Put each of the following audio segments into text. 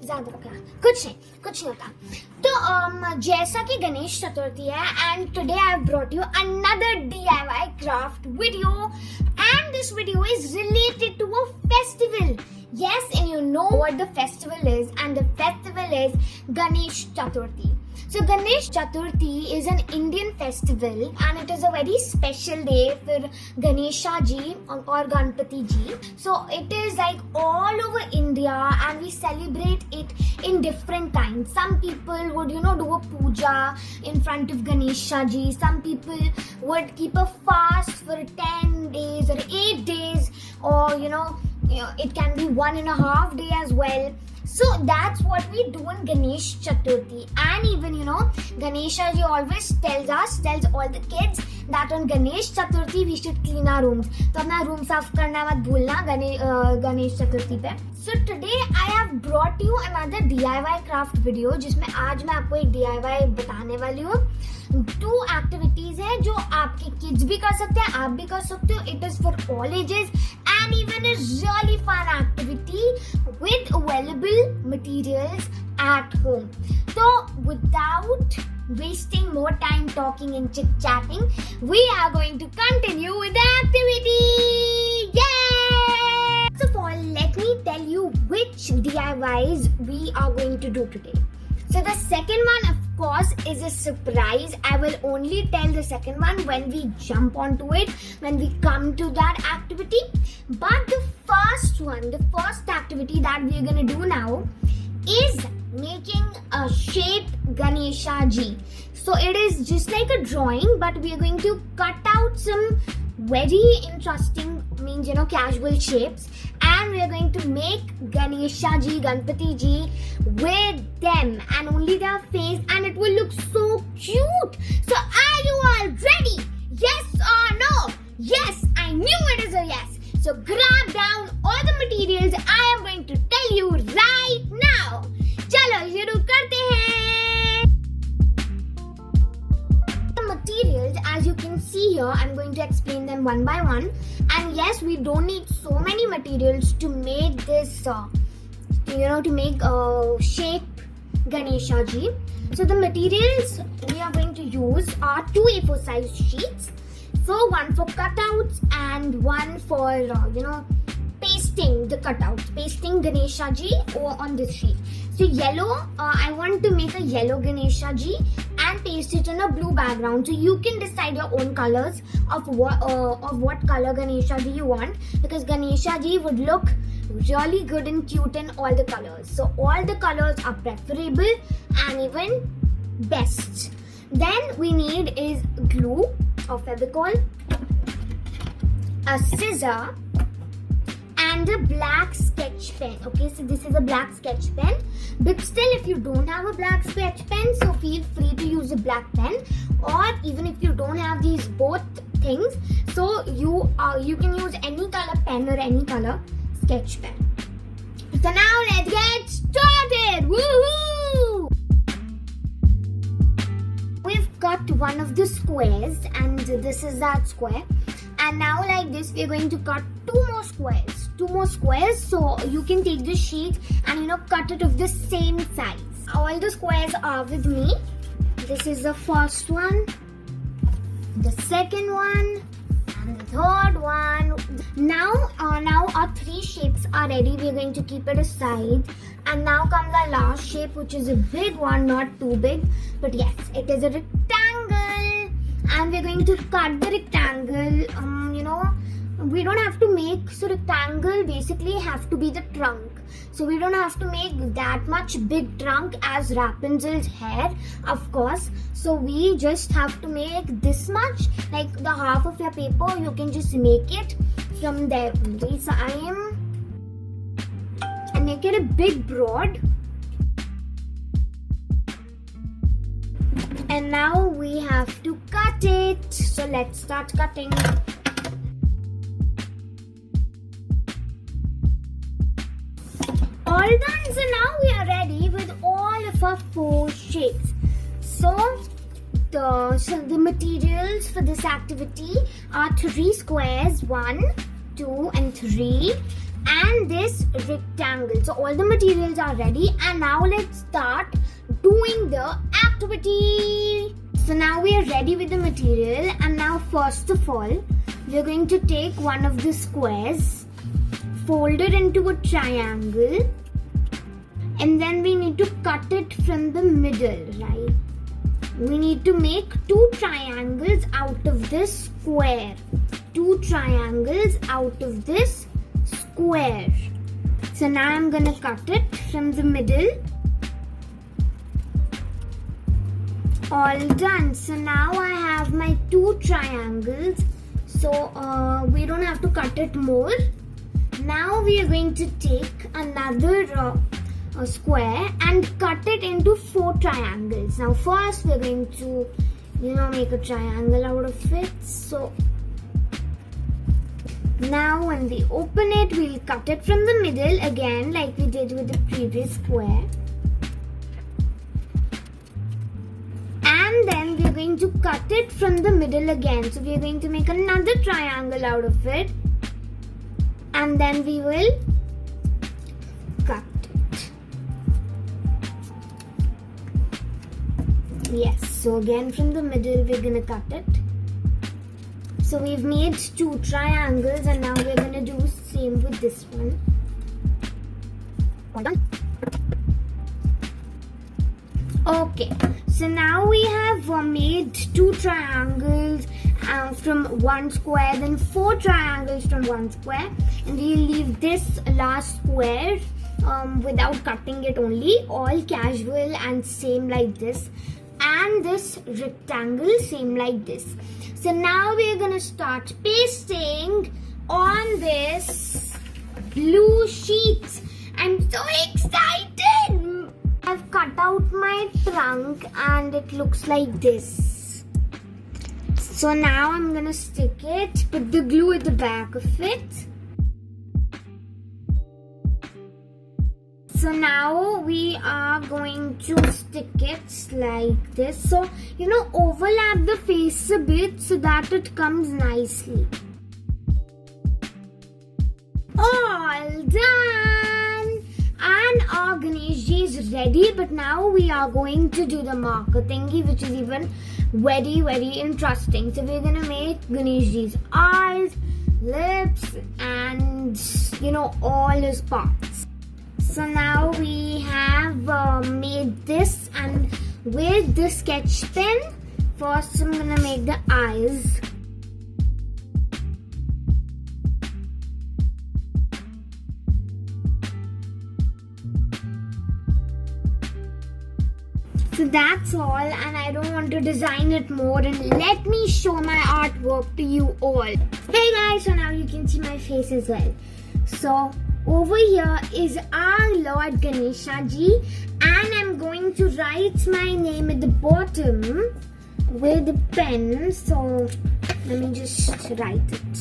ज्यादा क्या कुछ नहीं होता. तो जैसा कि गणेश चतुर्थी है, and today I have brought you another DIY craft video, and this video is related to a festival. Yes, and you know what the festival is, and the festival is Ganesh Chaturthi. So Ganesh Chaturthi is an Indian festival, and it is a very special day for Ganesha ji or Ganpati ji. So it is like all over India, and we celebrate it in different times. Some people would do a puja in front of Ganesha ji. Some people would keep a fast for 10 days or 8 days, or it can be 1.5 day as well. So that's what we do in Ganesh Chaturthi. And even Ganesha ji always tells all the kids that on Ganesh Chaturthi we should clean our rooms. तो अपना room साफ करना मत भूलना Ganesh Chaturthi पे. So today I have brought you another DIY craft video, जिसमें आज मैं आपको एक DIY बताने वाली हूँ. 2 activities है जो आपके kids भी कर सकते हैं, आप भी कर सकते हो. It is for all ages, and even a really fun activity with available materials at home. So without wasting more time talking and chit-chatting, we are going to continue with the activity. Yay! First of all, let me tell you which DIYs we are going to do today. So the second one, of course, is a surprise. I will only tell the second one when we jump onto it, when we come to that activity. But the first one, the first activity that we are going to do now is making a shaped Ganesha ji. So it is just like a drawing, but we are going to cut out some very interesting, casual shapes, and we are going to make Ganesha ji, Ganpati ji with them and only their face, and it will look so cute. So are you all ready? Yes or no? Yes, I knew it is a yes. So grab down all the materials I am going to tell you right now. चलो शुरू करते हैं. The materials, as you can see here, I'm going to explain them one by one. And yes, we don't need so many materials to make this, to make shape Ganesha ji. So the materials we are going to use are 2 A4 size sheets. So one for cutouts and one for pasting the cutouts, pasting Ganesha ji on this sheet. So yellow, I want to make a yellow Ganesha ji and paste it on a blue background. So you can decide your own colors of what color Ganesha ji you want, because Ganesha ji would look really good and cute in all the colors. So all the colors are preferable and even best. Then we need is glue or Fevicol, a scissor, and a black sketch pen. Okay, so this is a black sketch pen, but still if you don't have a black sketch pen, so feel free to use a black pen, or even if you don't have these both things, so you can use any color pen or any color sketch pen. So now let's get started. Woohoo! We've cut one of the squares, and this is that square. And now like this, we're going to cut 2 more squares. So you can take this sheet and cut it of the same size. All the squares are with me. This is the first one, the second one, and the third one. Now our 3 shapes are ready. We're going to keep it aside. And now comes the last shape, which is a big one, not too big, but yes, it is a rectangle. And we're going to cut the rectangle. We don't have to make, so rectangle basically have to be the trunk. So we don't have to make that much big trunk as Rapunzel's hair, of course. So we just have to make this much, like the half of your paper, you can just make it from there only. So I make it a big broad. And now we have to cut it. So let's start cutting. All done. So now we are ready with all of our 4 shapes. So the materials for this activity are 3 squares, 1, 2 and 3, and this rectangle. So all the materials are ready, and now let's start doing the activity. So now we are ready with the material, and now first of all we are going to take one of the squares, fold it into a triangle, and then we need to cut it from the middle, right? We need to make 2 triangles out of this square. 2 triangles out of this square. So now I'm gonna cut it from the middle. All done. So now I have my 2 triangles. So we don't have to cut it more. Now we are going to take another square and cut it into 4 triangles. Now first we're going to make a triangle out of it. So now when we open it, we'll cut it from the middle again like we did with the previous square. And then we're going to cut it from the middle again. So we're going to make another triangle out of it. And then we will cut it. Yes, so again from the middle we're gonna cut it. So we've made 2 triangles, and now we're gonna do same with this one. All done. Okay, so now we have made 2 triangles from one square, then 4 triangles from one square, and we'll leave this last square without cutting it only, all casual and same like this, and this rectangle same like this. So now we're gonna start pasting on this blue sheet. I'm so excited! I've cut out my trunk and it looks like this. So now I'm gonna stick it, put the glue at the back of it. So now we are going to stick it like this. So, overlap the face a bit so that it comes nicely. All done! And our Ganesh is ready, but now we are going to do the marker thingy, which is even very, very interesting. So we're gonna make Ganesh eyes, lips, and all his parts. So now we have made this, and with the sketch pen, first I'm gonna make the eyes. So that's all, and I don't want to design it more, and let me show my artwork to you all. Hey guys, so now you can see my face as well. So over here is our Lord Ganesha ji, and I'm going to write my name at the bottom with a pen. So let me just write it.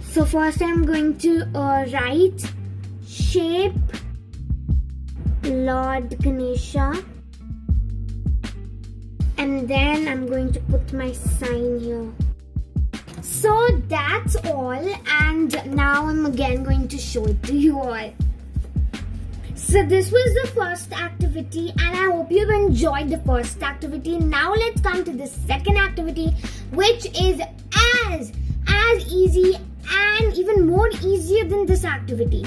So first I'm going to write shape Lord Ganesha, and then I'm going to put my sign here. So that's all, and now I'm again going to show it to you all. So this was the first activity, and I hope you've enjoyed the first activity. Now let's come to the second activity, which is as easy and even more easier than this activity.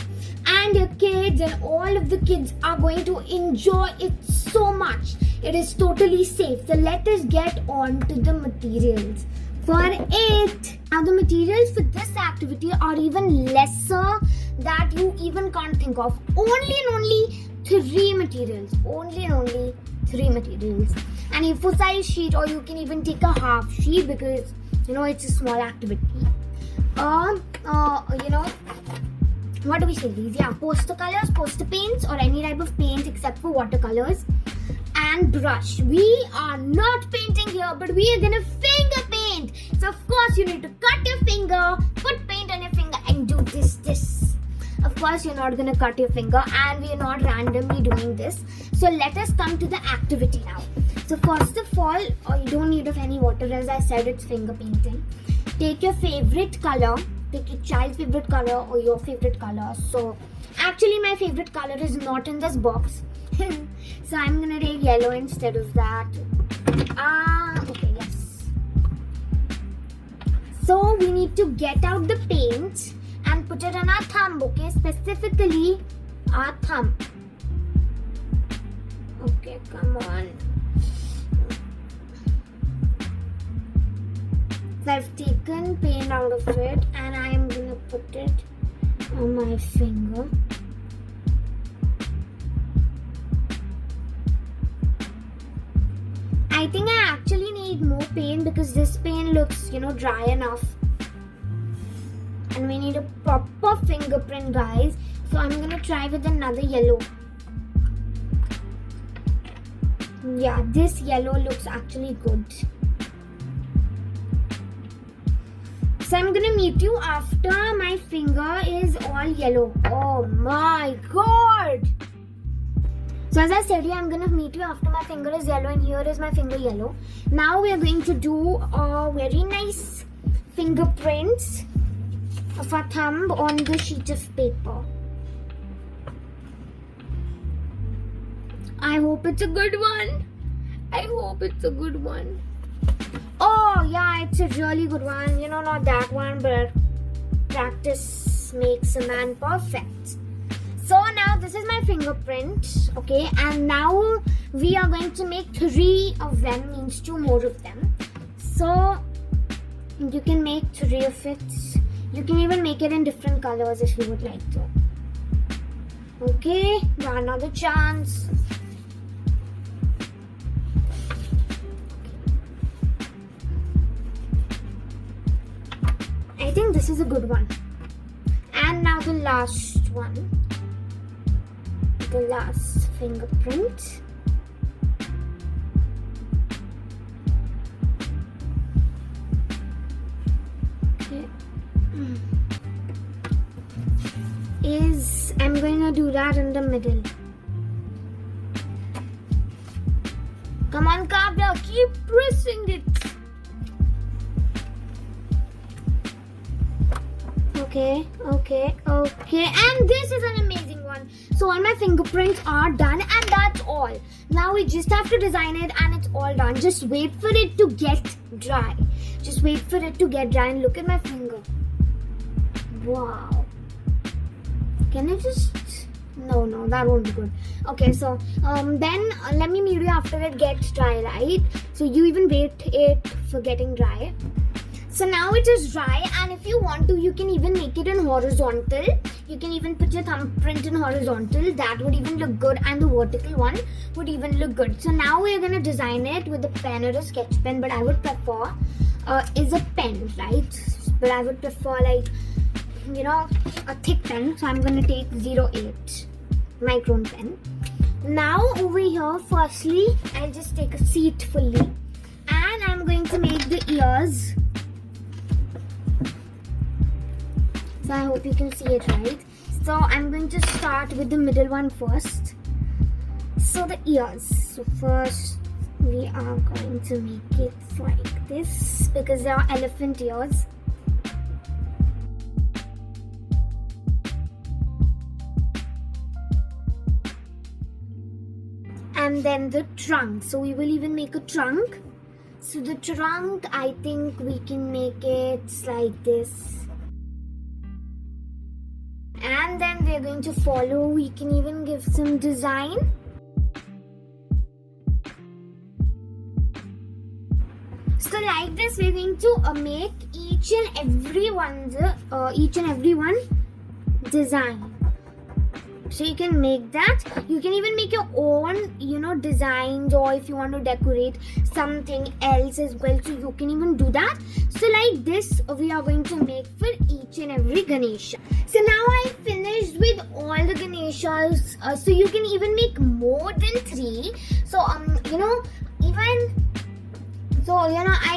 And your kids and all of the kids are going to enjoy it so much. It is totally safe. So let us get on to the materials for it. Now the materials for this activity are even lesser that you even can't think of. Only and only 3 materials. Only and only 3 materials. And a full size sheet, or you can even take a half sheet because it's a small activity. What do we say these? Yeah, poster colors, poster paints, or any type of paints except for watercolors, and brush. We are not painting here, but we are gonna finger paint. So of course you need to cut your finger, put paint on your finger, and do this. Of course you're not gonna cut your finger, and we are not randomly doing this. So let us come to the activity now. So first of all, you don't need of any water, as I said, it's finger painting. Take your favorite color pick your child's favorite color or your favorite color. So actually my favorite color is not in this box. So I'm gonna take yellow instead of that. Okay, yes. So we need to get out the paint and put it on our thumb, okay? Specifically our thumb. Okay, come on. So I've taken paint out of it and I am gonna put it on my finger. I think I actually need more paint because this paint looks, dry enough. And we need a proper fingerprint, guys. So I'm gonna try with another yellow. Yeah, this yellow looks actually good. So I'm gonna meet you after my finger is all yellow. Oh my god! So as I said, I'm gonna meet you after my finger is yellow, and here is my finger yellow. Now we are going to do a very nice fingerprints of our thumb on the sheet of paper. I hope it's a good one. I hope it's a good one. Oh yeah, it's a really good one. Not that one, but practice makes a man perfect. So now this is my fingerprint, okay? And now we are going to make 3 of them, means 2 more of them. So you can make 3 of it. You can even make it in different colors if you would like to. Okay, another chance. I think this is a good one. And now the last one. The last fingerprint. Okay. I'm going to do that in the middle. Come on, Kavya, keep pressing it. Okay. And this is an amazing one. So all my fingerprints are done, and that's all. Now we just have to design it and it's all done. Just wait for it to get dry. Just wait for it to get dry and look at my finger. Wow. Can I just... No, that won't be good. Okay, so then let me meet you after it gets dry, right? So you even wait it for getting dry. So now it is dry, and if you want to, you can even make it in horizontal. You can even put your thumbprint in horizontal. That would even look good, and the vertical one would even look good. So now we're going to design it with a pen or a sketch pen, but I would prefer is a pen, right? But I would prefer a thick pen. So I'm going to take 08 micron pen. Now over here, firstly, I'll just take a seat fully, and I'm going to make the ears. So I hope you can see it right. So I'm going to start with the middle one first. So the ears. So first we are going to make it like this because they are elephant ears. And then the trunk. So we will even make a trunk. So the trunk, I think we can make it like this. And then we're going to follow. We can even give some design. So like this, we're going to make each and every one design. So you can make that. You can even make your own, designs, or if you want to decorate something else as well, so you can even do that. So like this, we are going to make for each and every Ganesha. So now I finished with all the Ganeshas. So you can even make more than 3. So I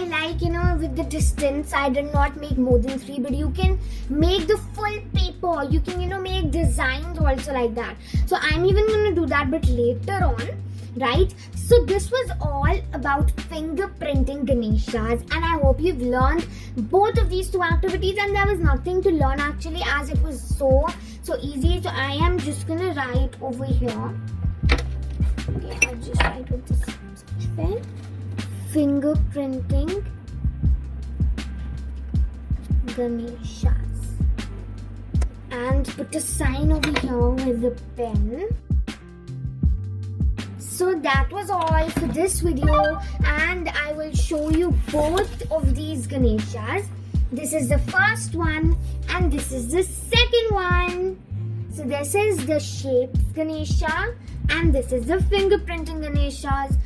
like, with the distance, I did not make more than 3, but you can make the full paper. You can, make designs also like that. So I'm even going to do that, but later on. right? So this was all about fingerprinting Ganeshas, and I hope you've learned both of these two activities, and there was nothing to learn actually, as it was so easy. So I am just gonna write over here. Okay, I'll just write with this pen. Fingerprinting Ganeshas, and put a sign over here with a pen. So that was all for this video, and I will show you both of these Ganeshas. This is the first one and this is the second one. So this is the shapes Ganesha and this is the fingerprinting Ganeshas.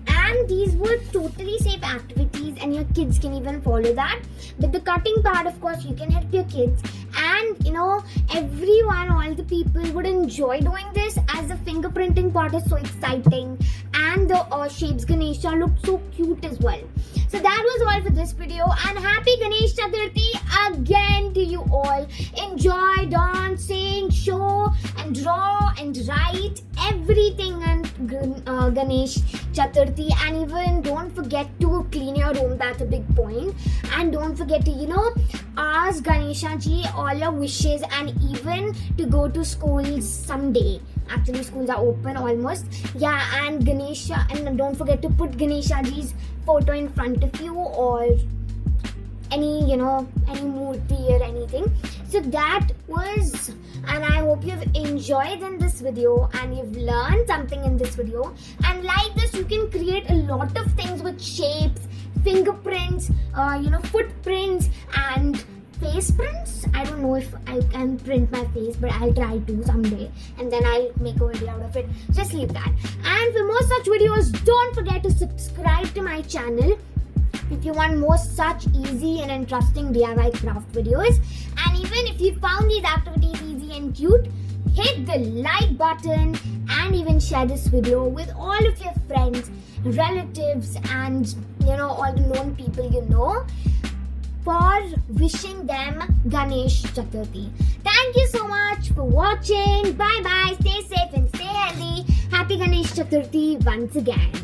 And these were totally safe activities and your kids can even follow that. But the cutting part, of course, you can help your kids. And everyone, all the people would enjoy doing this, as the fingerprinting part is so exciting. And the shapes Ganesha looked so cute as well. So that was all for this video, and happy Ganesh Chaturthi again to you all. Enjoy dancing, show and draw and write everything on Ganesh Chaturthi, and even don't forget to clean your room. That's a big point. And don't forget to ask Ganesha ji all your wishes, and even to go to schools someday. Actually, schools are open almost. Yeah, and Ganesha, and don't forget to put Ganesha ji's photo in front of you, or any murti or anything. So that was, and I hope you've enjoyed in this video and you've learned something in this video. And like this, you can create a lot of things with shapes, fingerprints, footprints and face prints. I don't know if I can print my face, but I'll try to someday, and then I'll make a video out of it. Just leave that. And for more such videos, don't forget to subscribe to my channel if you want more such easy and interesting DIY craft videos. And even if you found these activities easy and cute, hit the like button and even share this video with all of your friends, relatives, and all the known people for wishing them Ganesh Chaturthi. Thank you so much for watching. Bye bye. Stay safe and stay healthy. Happy Ganesh Chaturthi once again.